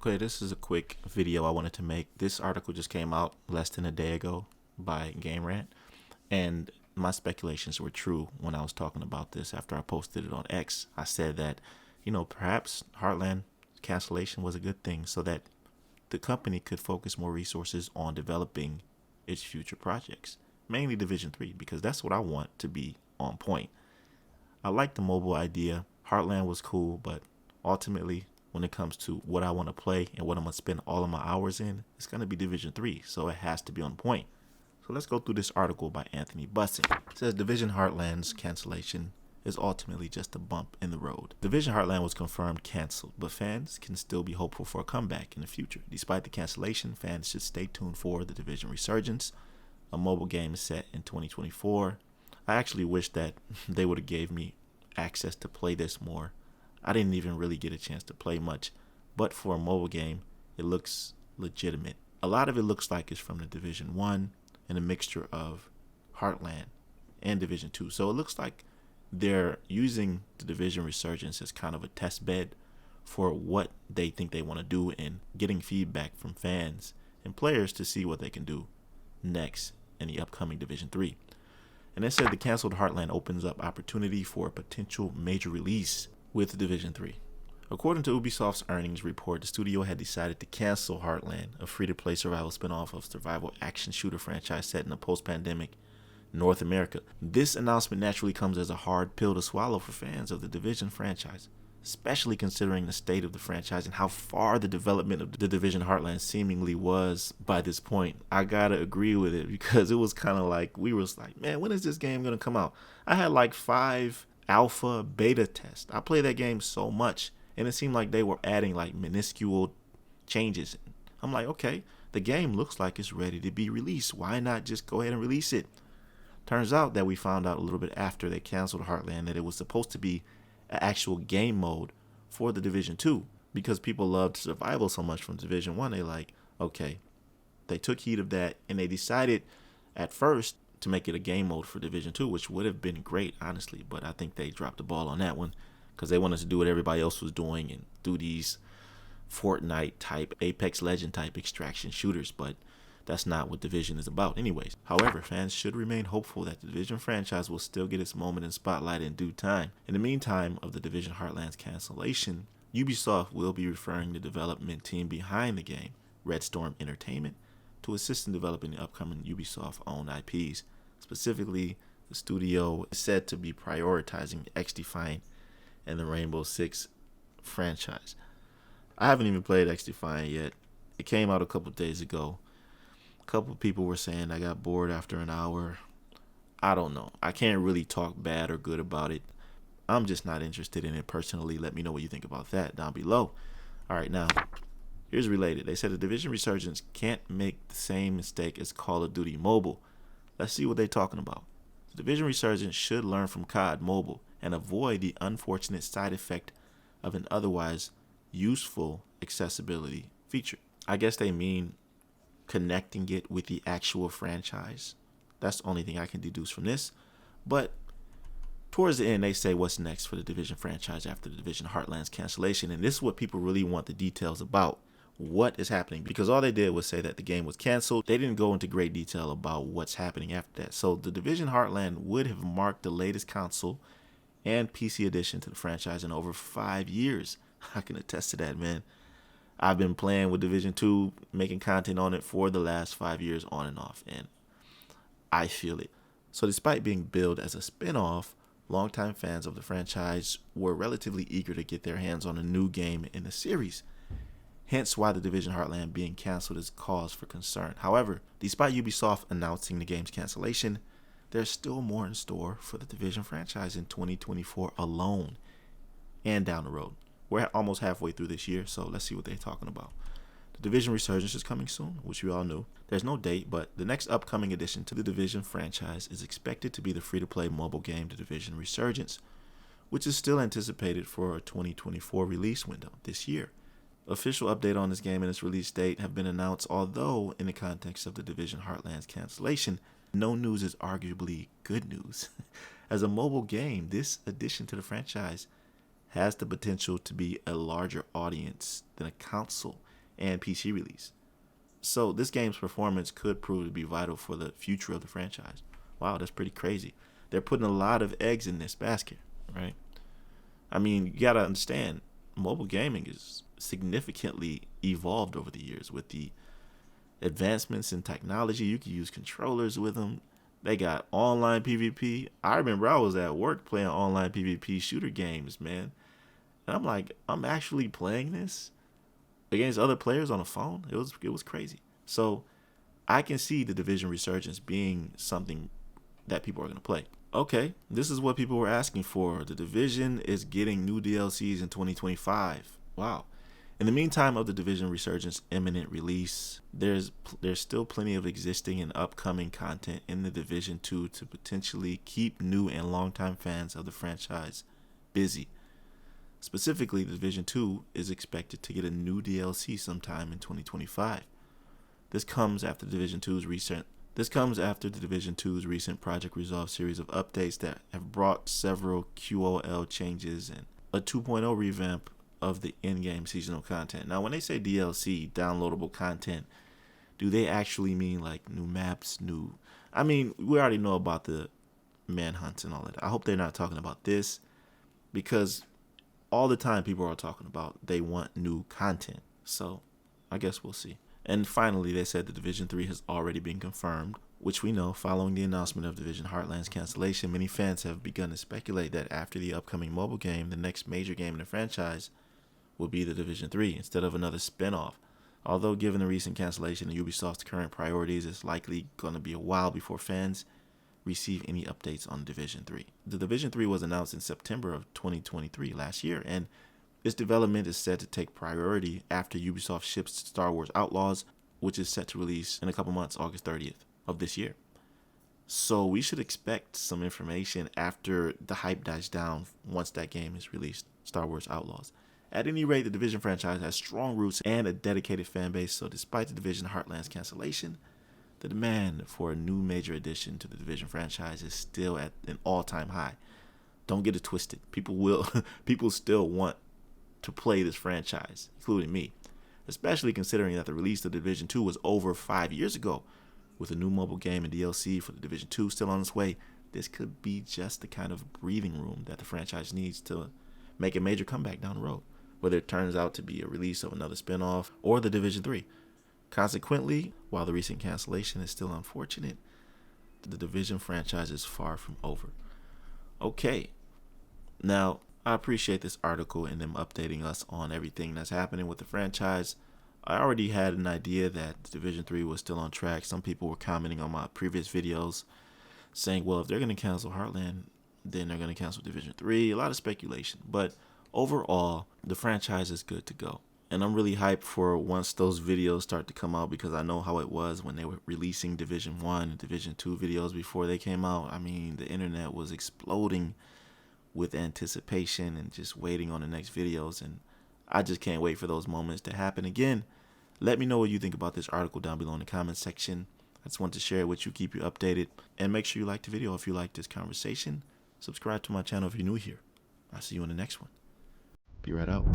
Okay, this is a quick video I wanted to make. This article just came out less than a day ago by GameRant, and my speculations were true when I was talking about this after I posted it on X. I said that, perhaps Heartland cancellation was a good thing so that the company could focus more resources on developing its future projects, mainly Division 3, because that's what I want to be on point. I like the mobile idea. Heartland was cool, but ultimately, when it comes to what I want to play and what I'm going to spend all of my hours in, it's going to be Division 3, so it has to be on point. So let's go through this article by Anthony Bussin. It says Division Heartland's cancellation is ultimately just a bump in the road. Division Heartland was confirmed canceled, but fans can still be hopeful for a comeback in the future. Despite the cancellation, fans should stay tuned for the Division Resurgence, a mobile game set in 2024. I actually wish that they would have gave me access to play this more. I didn't even really get a chance to play much, but for a mobile game, it looks legitimate. A lot of it looks like it's from the Division 1 and a mixture of Heartland and Division 2. So it looks like they're using the Division Resurgence as kind of a test bed for what they think they want to do and getting feedback from fans and players to see what they can do next in the upcoming Division 3. And they said the canceled Heartland opens up opportunity for a potential major release with Division 3. According to Ubisoft's earnings report, the studio had decided to cancel Heartland, a free-to-play survival spin-off of survival action shooter franchise set in a post-pandemic North America. This announcement naturally comes as a hard pill to swallow for fans of the Division franchise, especially considering the state of the franchise and how far the development of the Division Heartland seemingly was by this point. I gotta agree with it because it was kind of like, we was like, man, when is this game gonna come out? I had like 5 alpha beta tests. I played that game so much and it seemed like they were adding like minuscule changes. I'm like, okay, the game looks like it's ready to be released. Why not just go ahead and release it? Turns out that we found out a little bit after they canceled Heartland that it was supposed to be an actual game mode for the Division 2 because people loved survival so much from Division 1. They like, okay, they took heed of that and they decided at first to make it a game mode for Division 2, which would have been great, honestly, but I think they dropped the ball on that one because they wanted to do what everybody else was doing and do these Fortnite type, Apex Legend type extraction shooters, but that's not what Division is about anyways. However, fans should remain hopeful that the Division franchise will still get its moment in spotlight in due time. In the meantime of the Division Heartland's cancellation, Ubisoft will be referring the development team behind the game, Red Storm Entertainment, to assist in developing the upcoming Ubisoft-owned IPs. Specifically, the studio is said to be prioritizing XDefiant and the Rainbow Six franchise. I haven't even played XDefiant yet. It came out a couple days ago. A couple of people were saying I got bored after an hour. I don't know. I can't really talk bad or good about it. I'm just not interested in it personally. Let me know what you think about that down below. All right, now, here's related. They said the Division Resurgence can't make the same mistake as Call of Duty Mobile. Let's see what they're talking about. The Division Resurgence should learn from COD Mobile and avoid the unfortunate side effect of an otherwise useful accessibility feature. I guess they mean connecting it with the actual franchise. That's the only thing I can deduce from this. But towards the end, they say what's next for the Division franchise after the Division Heartland's cancellation. And this is what people really want the details about. What is happening? Because all they did was say that the game was canceled. They didn't go into great detail about what's happening after that. So the Division Heartland would have marked the latest console and PC addition to the franchise in over 5 years. I can attest to that, man. I've been playing with Division 2, making content on it for the last 5 years on and off, and I feel it. So despite being billed as a spin-off, longtime fans of the franchise were relatively eager to get their hands on a new game in the series. Hence why the Division Heartland being canceled is cause for concern. However, despite Ubisoft announcing the game's cancellation, there's still more in store for the Division franchise in 2024 alone and down the road. We're almost halfway through this year, so let's see what they're talking about. The Division Resurgence is coming soon, which we all knew. There's no date, but the next upcoming addition to the Division franchise is expected to be the free-to-play mobile game, The Division Resurgence, which is still anticipated for a 2024 release window this year. Official update on this game and its release date have been announced, although in the context of the Division Heartland's cancellation, no news is arguably good news. As a mobile game, this addition to the franchise has the potential to be a larger audience than a console and PC release. So this game's performance could prove to be vital for the future of the franchise. Wow, that's pretty crazy. They're putting a lot of eggs in this basket, right? I mean, you gotta understand, mobile gaming is significantly evolved over the years with the advancements in technology. You can use controllers with them. They got online PvP. I remember I was at work playing online PvP shooter games, man. And I'm like, I'm actually playing this against other players on a phone. It was crazy. So I can see the Division Resurgence being something that people are going to play. Okay, this is what people were asking for. The Division is getting new DLCs in 2025. Wow. In the meantime of the Division Resurgence imminent release, there's still plenty of existing and upcoming content in the Division 2 to potentially keep new and longtime fans of the franchise busy. Specifically, the Division 2 is expected to get a new DLC sometime in 2025. This comes after the Division 2's recent Project Resolve series of updates that have brought several QoL changes and a 2.0 revamp of the in-game seasonal content. Now, when they say DLC, downloadable content, do they actually mean like new maps, I mean, we already know about the manhunts and all that. I hope they're not talking about this, because all the time people are talking about they want new content. So I guess we'll see. And finally, they said the Division 3 has already been confirmed, which we know following the announcement of Division Heartland's cancellation. Many fans have begun to speculate that after the upcoming mobile game, the next major game in the franchise will be the Division 3 instead of another spin-off. Although given the recent cancellation and Ubisoft's current priorities, it's likely going to be a while before fans receive any updates on Division 3. The Division 3 was announced in September of 2023 last year, and its development is set to take priority after Ubisoft ships Star Wars Outlaws, which is set to release in a couple months, August 30th of this year. So we should expect some information after the hype dies down once that game is released, Star Wars Outlaws. At any rate, the Division franchise has strong roots and a dedicated fan base, so despite the Division Heartland's cancellation, the demand for a new major addition to the Division franchise is still at an all-time high. Don't get it twisted. People still want to play this franchise, including me, especially considering that the release of Division 2 was over 5 years ago. With a new mobile game and DLC for the Division 2 still on its way, this could be just the kind of breathing room that the franchise needs to make a major comeback down the road, whether it turns out to be a release of another spin-off or the Division 3. Consequently, while the recent cancellation is still unfortunate, the Division franchise is far from over. Okay, now I appreciate this article and them updating us on everything that's happening with the franchise. I already had an idea that Division 3 was still on track. Some people were commenting on my previous videos saying, well, if they're going to cancel Heartland, then they're going to cancel Division 3. A lot of speculation, but overall, the franchise is good to go. And I'm really hyped for once those videos start to come out, because I know how it was when they were releasing Division 1 and Division 2 videos before they came out. I mean, the internet was exploding with anticipation and just waiting on the next videos. And I just can't wait for those moments to happen again. Let me know what you think about this article down below in the comments section. I just want to share it with you, keep you updated. And make sure you like the video if you like this conversation. Subscribe to my channel if you're new here. I'll see you in the next one. Be right out.